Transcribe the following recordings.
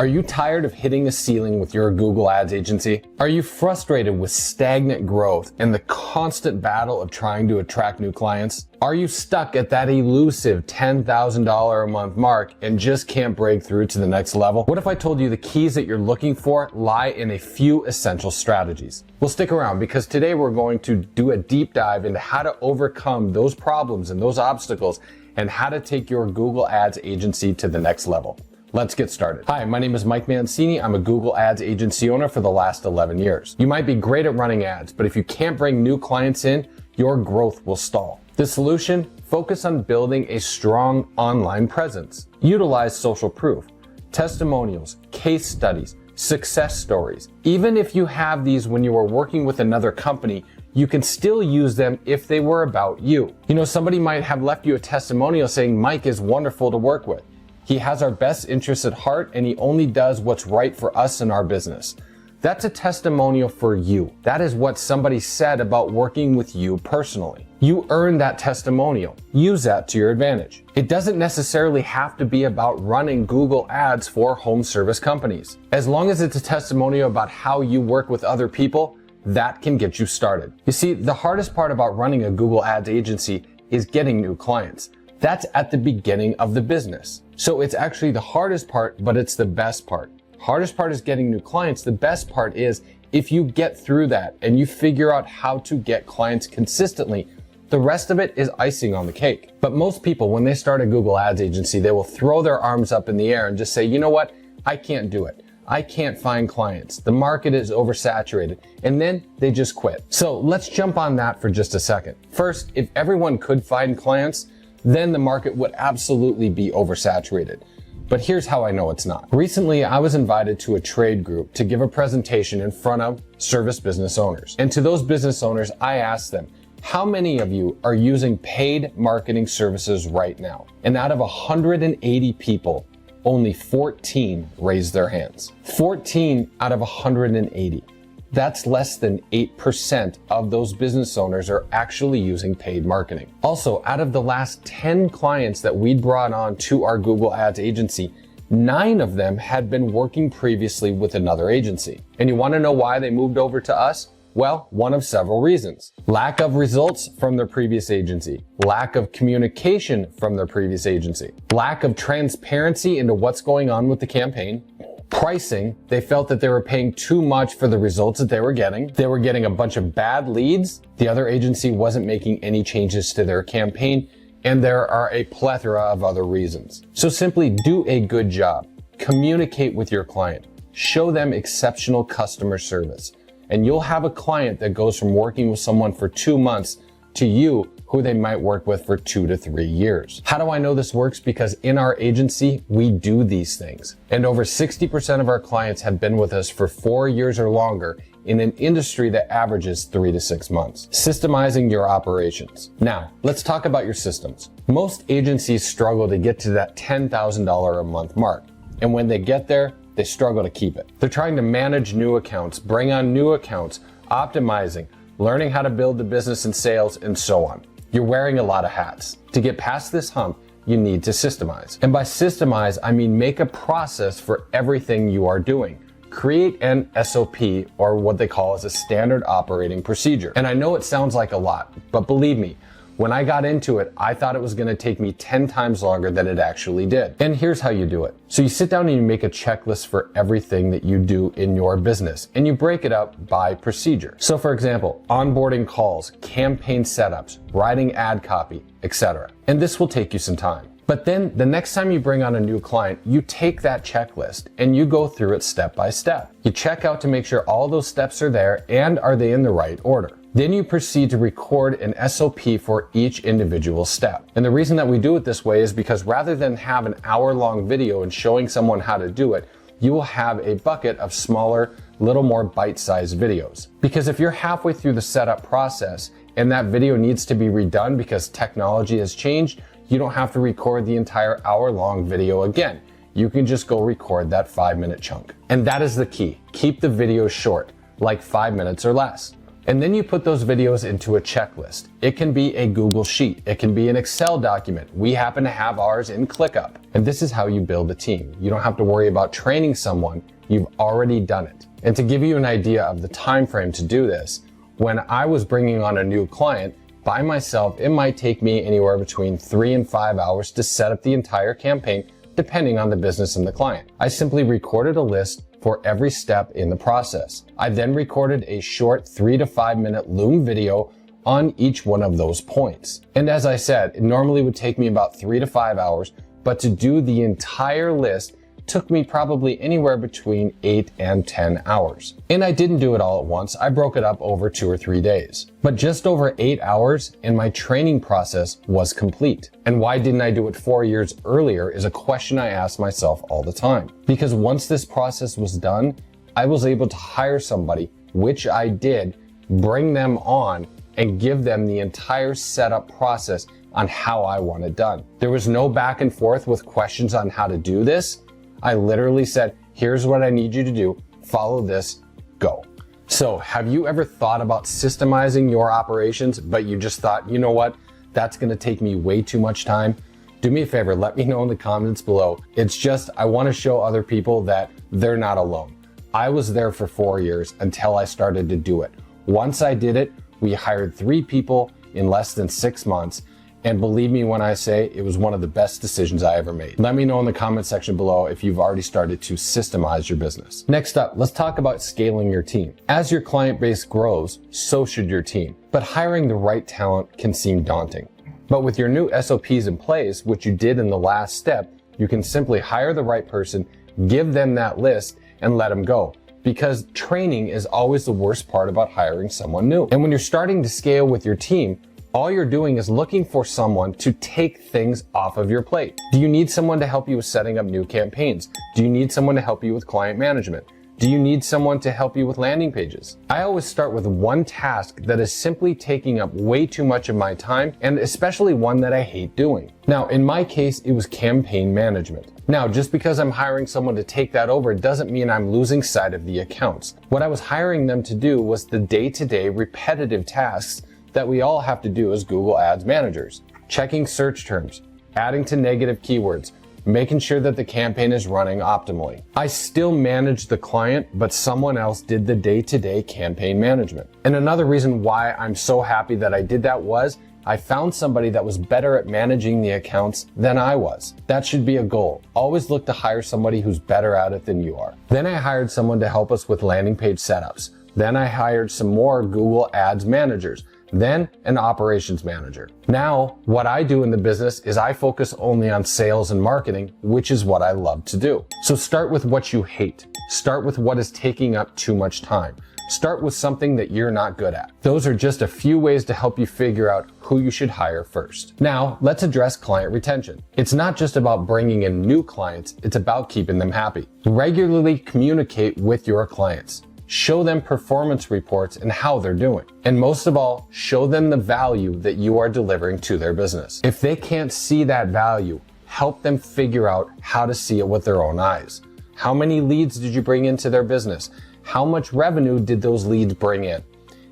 Are you tired of hitting the ceiling with your Google Ads agency? Are you frustrated with stagnant growth and the constant battle of trying to attract new clients? Are you stuck at that elusive $10,000 a month mark and just can't break through to the next level? What if I told you the keys that you're looking for lie in a few essential strategies? Well, stick around because today we're going to do a deep dive into how to overcome those problems and those obstacles and how to take your Google Ads agency to the next level. Let's get started. Hi, my name is Mike Mancini. I'm a Google Ads agency owner for the last 11 years. You might be great at running ads, but if you can't bring new clients in, your growth will stall. The solution? Focus on building a strong online presence. Utilize social proof, testimonials, case studies, success stories. Even if you have these when you are working with another company, you can still use them if they were about you. You know, somebody might have left you a testimonial saying Mike is wonderful to work with. He has our best interests at heart and he only does what's right for us and our business. That's a testimonial for you. That is what somebody said about working with you personally. You earned that testimonial. Use that to your advantage. It doesn't necessarily have to be about running Google Ads for home service companies. As long as it's a testimonial about how you work with other people, that can get you started. You see, the hardest part about running a Google Ads agency is getting new clients. That's at the beginning of the business. So it's actually the hardest part, but it's the best part. Hardest part is getting new clients. The best part is if you get through that and you figure out how to get clients consistently, the rest of it is icing on the cake. But most people, when they start a Google Ads agency, they will throw their arms up in the air and just say, you know what? I can't do it. I can't find clients. The market is oversaturated. And then they just quit. So let's jump on that for just a second. First, if everyone could find clients, then the market would absolutely be oversaturated. But here's how I know it's not. Recently, I was invited to a trade group to give a presentation in front of service business owners. And to those business owners, I asked them, how many of you are using paid marketing services right now? And out of 180 people, only 14 raised their hands. 14 out of 180. That's less than 8% of those business owners are actually using paid marketing. Also, out of the last 10 clients that we brought on to our Google Ads agency, 9 of them had been working previously with another agency. And you want to know why they moved over to us? Well, one of several reasons. Lack of results from their previous agency, lack of communication from their previous agency, lack of transparency into what's going on with the campaign, pricing. They felt that they were paying too much for the results that they were getting. They were getting a bunch of bad leads. The other agency wasn't making any changes to their campaign, and there are a plethora of other reasons. So simply do a good job. Communicate with your client. Show them exceptional customer service. And you'll have a client that goes from working with someone for 2 months to you who they might work with for 2 to 3 years. How do I know this works? Because in our agency, we do these things. And over 60% of our clients have been with us for 4 years or longer in an industry that averages 3 to 6 months. Systemizing your operations. Now, let's talk about your systems. Most agencies struggle to get to that $10,000 a month mark. And when they get there, they struggle to keep it. They're trying to manage new accounts, bring on new accounts, optimizing, learning how to build the business and sales, and so on. You're wearing a lot of hats. To get past this hump, you need to systemize. And by systemize, I mean make a process for everything you are doing. Create an SOP, or what they call as a standard operating procedure. And I know it sounds like a lot, but believe me, when I got into it, I thought it was going to take me 10 times longer than it actually did. And here's how you do it. So you sit down and you make a checklist for everything that you do in your business, and you break it up by procedure. So for example, onboarding calls, campaign setups, writing ad copy, etc. And this will take you some time. But then the next time you bring on a new client, you take that checklist and you go through it step by step. You check out to make sure all those steps are there and are they in the right order. Then you proceed to record an SOP for each individual step. And the reason that we do it this way is because rather than have an hour-long video and showing someone how to do it, you will have a bucket of smaller, little more bite-sized videos. Because if you're halfway through the setup process and that video needs to be redone because technology has changed, you don't have to record the entire hour-long video again. You can just go record that 5-minute chunk. And that is the key. Keep the videos short, like 5 minutes or less. And then you put those videos into a checklist. It can be a Google Sheet. It can be an Excel document. We happen to have ours in ClickUp. And this is how you build a team. You don't have to worry about training someone. You've already done it. And to give you an idea of the time frame to do this, when I was bringing on a new client by myself, it might take me anywhere between 3 and 5 hours to set up the entire campaign, depending on the business and the client. I simply recorded a list for every step in the process. I then recorded a short 3 to 5 minute Loom video on each one of those points. And as I said, it normally would take me about 3 to 5 hours, but to do the entire list took me probably anywhere between 8 and 10 hours. And I didn't do it all at once. I broke it up over 2 or 3 days. But just over 8 hours and my training process was complete. And why didn't I do it 4 years earlier is a question I ask myself all the time. Because once this process was done, I was able to hire somebody, which I did, bring them on and give them the entire setup process on how I want it done. There was no back and forth with questions on how to do this. I literally said, here's what I need you to do. Follow this, go. So have you ever thought about systemizing your operations, but you just thought, you know what? That's gonna take me way too much time. Do me a favor, let me know in the comments below. It's just, I wanna show other people that they're not alone. I was there for 4 years until I started to do it. Once I did it, we hired 3 people in less than 6 months. And believe me when I say it was one of the best decisions I ever made. Let me know in the comment section below if you've already started to systemize your business. Next up, let's talk about scaling your team. As your client base grows, so should your team. But hiring the right talent can seem daunting. But with your new SOPs in place, which you did in the last step, you can simply hire the right person, give them that list, and let them go. Because training is always the worst part about hiring someone new. And when you're starting to scale with your team, all you're doing is looking for someone to take things off of your plate. Do you need someone to help you with setting up new campaigns? Do you need someone to help you with client management? Do you need someone to help you with landing pages? I always start with one task that is simply taking up way too much of my time, and especially one that I hate doing. Now, in my case, it was campaign management. Now, just because I'm hiring someone to take that over doesn't mean I'm losing sight of the accounts. What I was hiring them to do was the day-to-day repetitive tasks that we all have to do as Google Ads managers. Checking search terms, adding to negative keywords, making sure that the campaign is running optimally. I still managed the client, but someone else did the day-to-day campaign management. And another reason why I'm so happy that I did that was I found somebody that was better at managing the accounts than I was. That should be a goal. Always look to hire somebody who's better at it than you are. Then I hired someone to help us with landing page setups. Then I hired some more Google Ads managers. Then an operations manager. Now, what I do in the business is I focus only on sales and marketing, which is what I love to do. So start with what you hate. Start with what is taking up too much time. Start with something that you're not good at. Those are just a few ways to help you figure out who you should hire first. Now, let's address client retention. It's not just about bringing in new clients, it's about keeping them happy. Regularly communicate with your clients. Show them performance reports and how they're doing. And most of all, show them the value that you are delivering to their business. If they can't see that value, help them figure out how to see it with their own eyes. How many leads did you bring into their business? How much revenue did those leads bring in?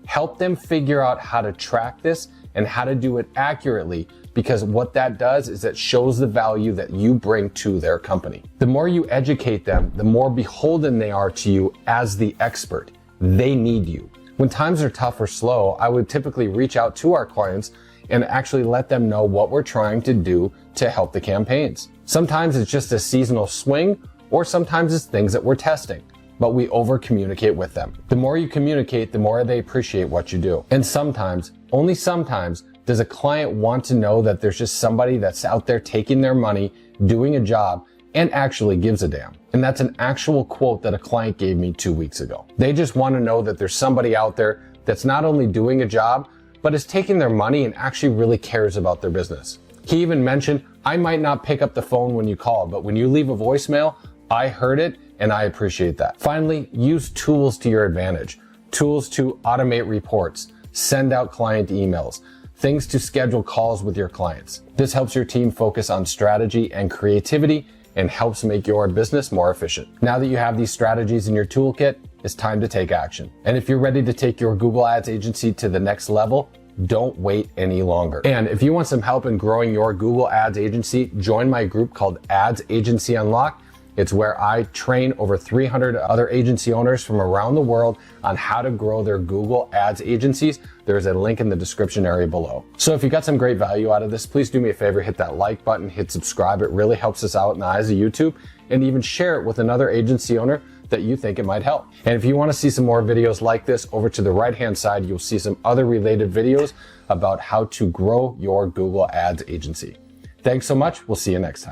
Help them figure out how to track this and how to do it accurately, because what that does is it shows the value that you bring to their company. The more you educate them, the more beholden they are to you as the expert. They need you. When times are tough or slow, I would typically reach out to our clients and actually let them know what we're trying to do to help the campaigns. Sometimes it's just a seasonal swing, or sometimes it's things that we're testing, but we over communicate with them. The more you communicate, the more they appreciate what you do. And sometimes, only sometimes, does a client want to know that there's just somebody that's out there taking their money, doing a job, and actually gives a damn. And that's an actual quote that a client gave me 2 weeks ago. They just want to know that there's somebody out there that's not only doing a job, but is taking their money and actually really cares about their business. He even mentioned, I might not pick up the phone when you call, but when you leave a voicemail, I heard it and I appreciate that. Finally, use tools to your advantage. Tools to automate reports, send out client emails, things to schedule calls with your clients. This helps your team focus on strategy and creativity and helps make your business more efficient. Now that you have these strategies in your toolkit, it's time to take action. And if you're ready to take your Google Ads agency to the next level, Don't wait any longer. And if you want some help in growing your Google Ads agency, join my group called Ads Agency Unlocked. It's where I train over 300 other agency owners from around the world on how to grow their Google Ads agencies. There's a link in the description area below. So if you got some great value out of this, please do me a favor, hit that like button, hit subscribe. It really helps us out in the eyes of YouTube, and even share it with another agency owner that you think it might help. And if you want to see some more videos like this, over to the right-hand side, you'll see some other related videos about how to grow your Google Ads agency. Thanks so much. We'll see you next time.